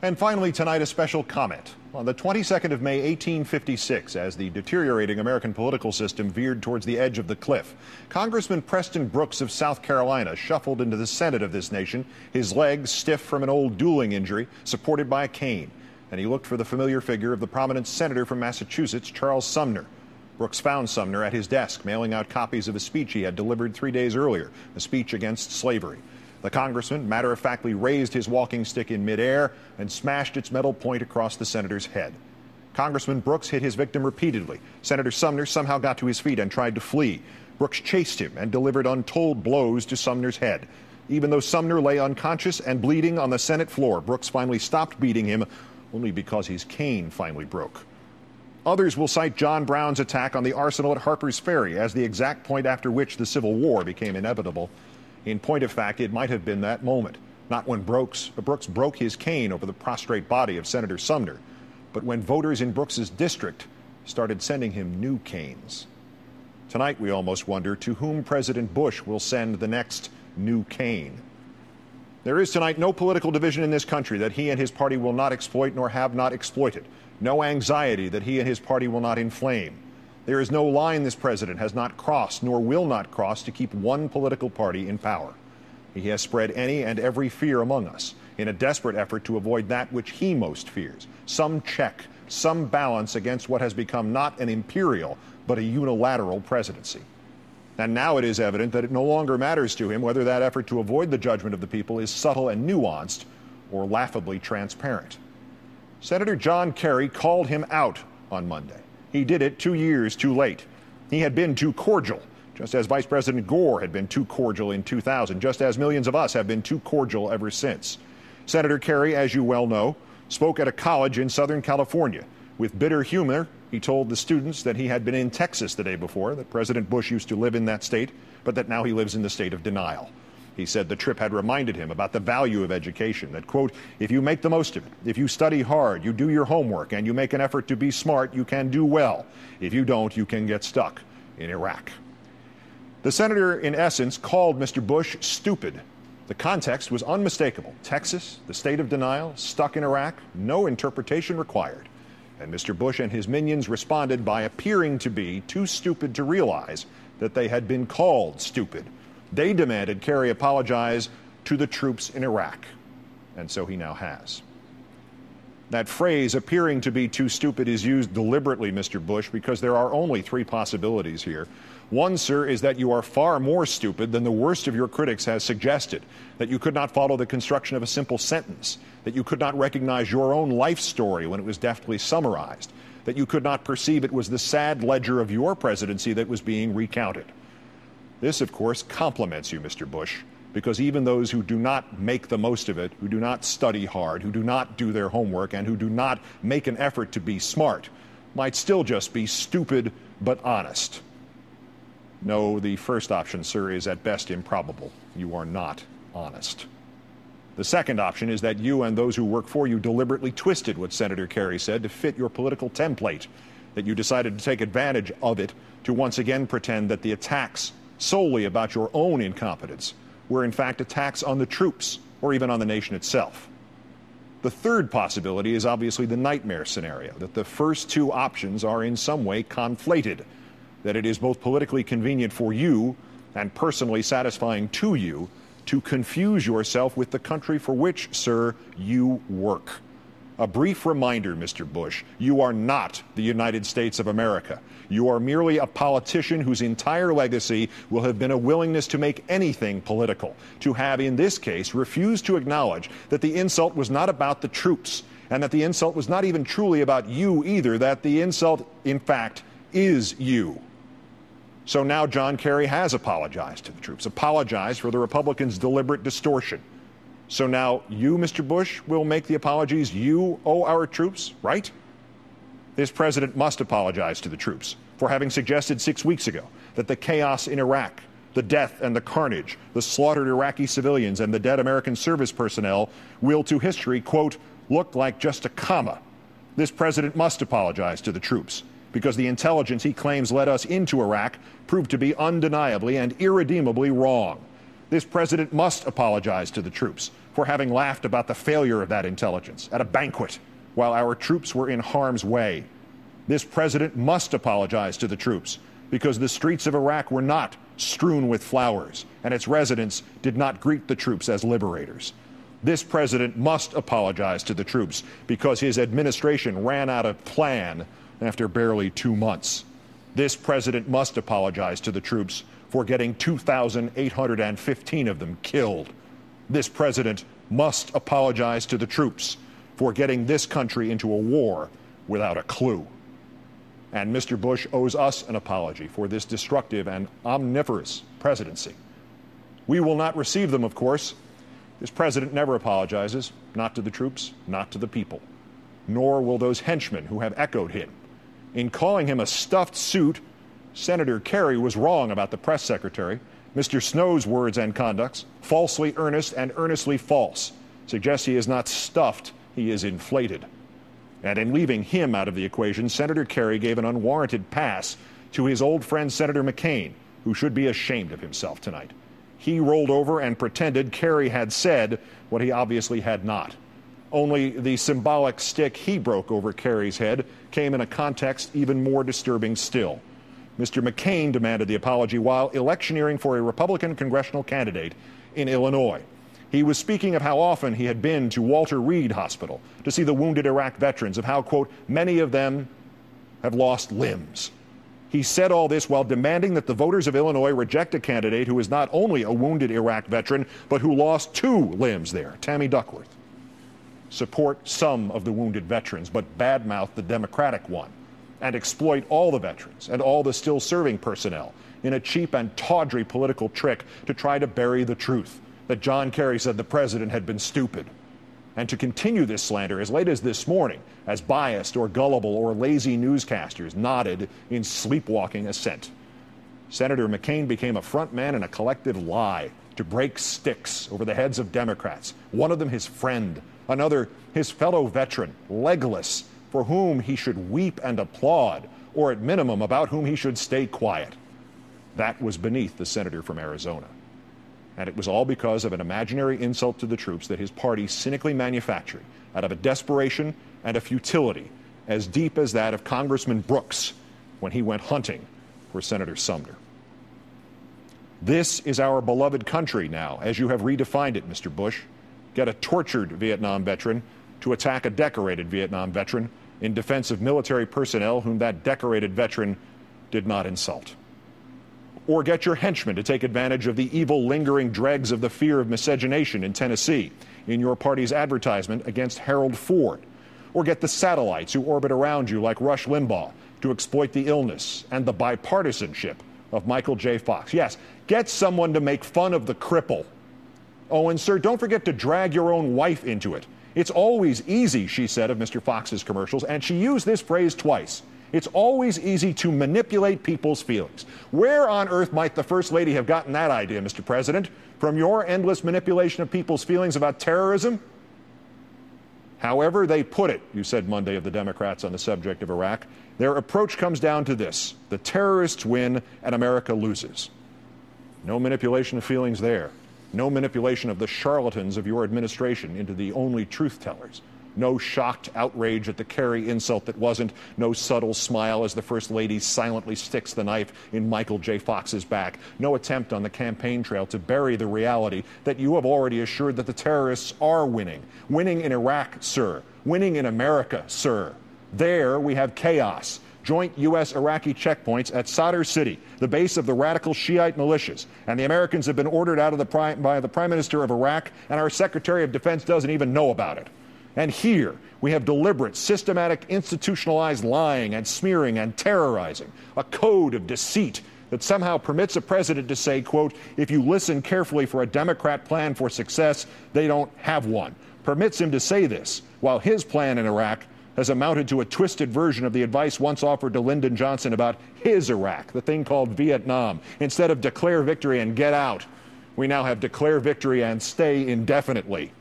And finally tonight, a special comment. On the 22nd of May, 1856, as the deteriorating American political system veered towards the edge of the cliff, Congressman Preston Brooks of South Carolina shuffled into the Senate of this nation, his legs stiff from an old dueling injury, supported by a cane. And he looked for the familiar figure of the prominent senator from Massachusetts, Charles Sumner. Brooks found Sumner at his desk, mailing out copies of a speech he had delivered 3 days earlier, a speech against slavery. The congressman matter-of-factly raised his walking stick in midair and smashed its metal point across the senator's head. Congressman Brooks hit his victim repeatedly. Senator Sumner somehow got to his feet and tried to flee. Brooks chased him and delivered untold blows to Sumner's head. Even though Sumner lay unconscious and bleeding on the Senate floor, Brooks finally stopped beating him, only because his cane finally broke. Others will cite John Brown's attack on the arsenal at Harper's Ferry as the exact point after which the Civil War became inevitable. In point of fact, it might have been that moment, not when Brooks broke his cane over the prostrate body of Senator Sumner, but when voters in Brooks's district started sending him new canes. Tonight, we almost wonder to whom President Bush will send the next new cane. There is tonight no political division in this country that he and his party will not exploit nor have not exploited. No anxiety that he and his party will not inflame. There is no line this president has not crossed nor will not cross to keep one political party in power. He has spread any and every fear among us in a desperate effort to avoid that which he most fears, some check, some balance against what has become not an imperial but a unilateral presidency. And now it is evident that it no longer matters to him whether that effort to avoid the judgment of the people is subtle and nuanced or laughably transparent. Senator John Kerry called him out on Monday. He did it 2 years too late. He had been too cordial, just as Vice President Gore had been too cordial in 2000, just as millions of us have been too cordial ever since. Senator Kerry, as you well know, spoke at a college in Southern California. With bitter humor, he told the students that he had been in Texas the day before, that President Bush used to live in that state, but that now he lives in the state of denial. He said the trip had reminded him about the value of education, that, quote, if you make the most of it, if you study hard, you do your homework, and you make an effort to be smart, you can do well. If you don't, you can get stuck in Iraq. The senator, in essence, called Mr. Bush stupid. The context was unmistakable. Texas, the state of denial, stuck in Iraq, no interpretation required. And Mr. Bush and his minions responded by appearing to be too stupid to realize that they had been called stupid. They demanded Kerry apologize to the troops in Iraq, and so he now has. That phrase, appearing to be too stupid, is used deliberately, Mr. Bush, because there are only three possibilities here. One, sir, is that you are far more stupid than the worst of your critics has suggested, that you could not follow the construction of a simple sentence, that you could not recognize your own life story when it was deftly summarized, that you could not perceive it was the sad ledger of your presidency that was being recounted. This, of course, compliments you, Mr. Bush, because even those who do not make the most of it, who do not study hard, who do not do their homework, and who do not make an effort to be smart, might still just be stupid but honest. No, the first option, sir, is at best improbable. You are not honest. The second option is that you and those who work for you deliberately twisted what Senator Kerry said to fit your political template, that you decided to take advantage of it to once again pretend that the attacks solely about your own incompetence were in fact attacks on the troops or even on the nation itself. The third possibility is obviously the nightmare scenario, that the first two options are in some way conflated, that it is both politically convenient for you and personally satisfying to you to confuse yourself with the country for which, sir, you work. A brief reminder, Mr. Bush, you are not the United States of America. You are merely a politician whose entire legacy will have been a willingness to make anything political, to have, in this case, refused to acknowledge that the insult was not about the troops, and that the insult was not even truly about you either, that the insult, in fact, is you. So now John Kerry has apologized to the troops, apologized for the Republicans' deliberate distortion. So now you, Mr. Bush, will make the apologies you owe our troops, right? This president must apologize to the troops for having suggested 6 weeks ago that the chaos in Iraq, the death and the carnage, the slaughtered Iraqi civilians and the dead American service personnel will to history, quote, look like just a comma. This president must apologize to the troops because the intelligence he claims led us into Iraq proved to be undeniably and irredeemably wrong. This president must apologize to the troops for having laughed about the failure of that intelligence at a banquet while our troops were in harm's way. This president must apologize to the troops because the streets of Iraq were not strewn with flowers and its residents did not greet the troops as liberators. This president must apologize to the troops because his administration ran out of plan after barely 2 months. This president must apologize to the troops for getting 2,815 of them killed. This president must apologize to the troops for getting this country into a war without a clue. And Mr. Bush owes us an apology for this destructive and omnivorous presidency. We will not receive them, of course. This president never apologizes, not to the troops, not to the people, nor will those henchmen who have echoed him. In calling him a stuffed suit, Senator Kerry was wrong about the press secretary. Mr. Snow's words and conducts, falsely earnest and earnestly false, suggest he is not stuffed, he is inflated. And in leaving him out of the equation, Senator Kerry gave an unwarranted pass to his old friend Senator McCain, who should be ashamed of himself tonight. He rolled over and pretended Kerry had said what he obviously had not. Only the symbolic stick he broke over Kerry's head came in a context even more disturbing still. Mr. McCain demanded the apology while electioneering for a Republican congressional candidate in Illinois. He was speaking of how often he had been to Walter Reed Hospital to see the wounded Iraq veterans, of how, quote, many of them have lost limbs. He said all this while demanding that the voters of Illinois reject a candidate who is not only a wounded Iraq veteran, but who lost 2 limbs there, Tammy Duckworth. Support some of the wounded veterans, but badmouth the Democratic one, and exploit all the veterans and all the still serving personnel in a cheap and tawdry political trick to try to bury the truth that John Kerry said the president had been stupid, and to continue this slander as late as this morning as biased or gullible or lazy newscasters nodded in sleepwalking assent. Senator McCain became a front man in a collective lie to break sticks over the heads of Democrats, one of them his friend, another his fellow veteran, legless, for whom he should weep and applaud, or at minimum about whom he should stay quiet. That was beneath the senator from Arizona. And it was all because of an imaginary insult to the troops that his party cynically manufactured out of a desperation and a futility as deep as that of Congressman Brooks when he went hunting for Senator Sumner. This is our beloved country now, as you have redefined it, Mr. Bush. Get a tortured Vietnam veteran to attack a decorated Vietnam veteran in defense of military personnel whom that decorated veteran did not insult. Or get your henchmen to take advantage of the evil lingering dregs of the fear of miscegenation in Tennessee in your party's advertisement against Harold Ford. Or get the satellites who orbit around you like Rush Limbaugh to exploit the illness and the bipartisanship of Michael J. Fox. Yes, get someone to make fun of the cripple. Oh, and sir, don't forget to drag your own wife into it. It's always easy, she said of Mr. Fox's commercials, and she used this phrase twice. It's always easy to manipulate people's feelings. Where on earth might the First Lady have gotten that idea, Mr. President? From your endless manipulation of people's feelings about terrorism? However they put it, you said Monday of the Democrats on the subject of Iraq, their approach comes down to this: the terrorists win and America loses. No manipulation of feelings there. No manipulation of the charlatans of your administration into the only truth tellers. No shocked outrage at the Kerry insult that wasn't. No subtle smile as the First Lady silently sticks the knife in Michael J. Fox's back. No attempt on the campaign trail to bury the reality that you have already assured that the terrorists are winning. Winning in Iraq, sir. Winning in America, sir. There we have chaos. Joint U.S.-Iraqi checkpoints at Sadr City, the base of the radical Shiite militias. And the Americans have been ordered out of by the Prime Minister of Iraq, and our Secretary of Defense doesn't even know about it. And here we have deliberate, systematic, institutionalized lying and smearing and terrorizing, a code of deceit that somehow permits a president to say, quote, if you listen carefully for a Democrat plan for success, they don't have one. Permits him to say this, while his plan in Iraq has amounted to a twisted version of the advice once offered to Lyndon Johnson about his Iraq, the thing called Vietnam. Instead of declare victory and get out, we now have declare victory and stay indefinitely.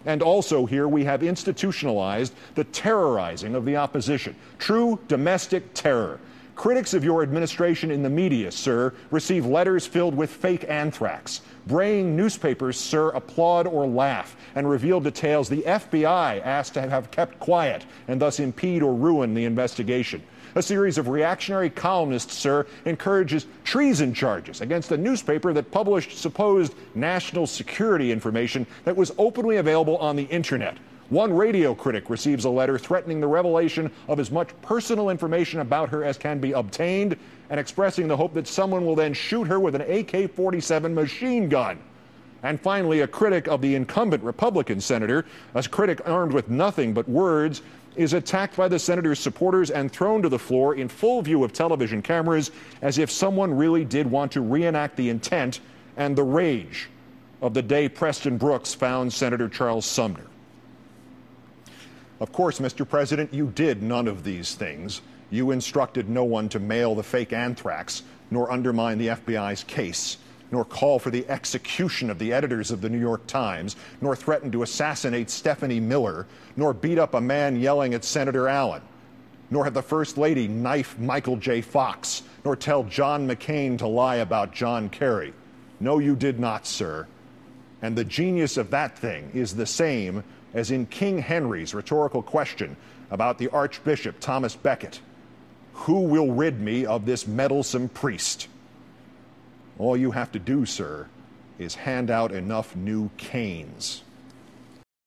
And also here we have institutionalized the terrorizing of the opposition. True domestic terror, Critics of your administration in the media, sir, receive letters filled with fake anthrax. Braying newspapers, sir, applaud or laugh and reveal details the FBI asked to have kept quiet and thus impede or ruin the investigation. A series of reactionary columnists, sir, encourages treason charges against a newspaper that published supposed national security information that was openly available on the internet. One radio critic receives a letter threatening the revelation of as much personal information about her as can be obtained and expressing the hope that someone will then shoot her with an AK-47 machine gun. And finally, a critic of the incumbent Republican senator, a critic armed with nothing but words, is attacked by the senator's supporters and thrown to the floor in full view of television cameras as if someone really did want to reenact the intent and the rage of the day Preston Brooks found Senator Charles Sumner. Of course, Mr. President, you did none of these things. You instructed no one to mail the fake anthrax, nor undermine the FBI's case, nor call for the execution of the editors of the New York Times, nor threaten to assassinate Stephanie Miller, nor beat up a man yelling at Senator Allen, nor have the First Lady knife Michael J. Fox, nor tell John McCain to lie about John Kerry. No, you did not, sir. And the genius of that thing is the same as in King Henry's rhetorical question about the Archbishop Thomas Becket. Who will rid me of this meddlesome priest? All you have to do, sir, is hand out enough new canes.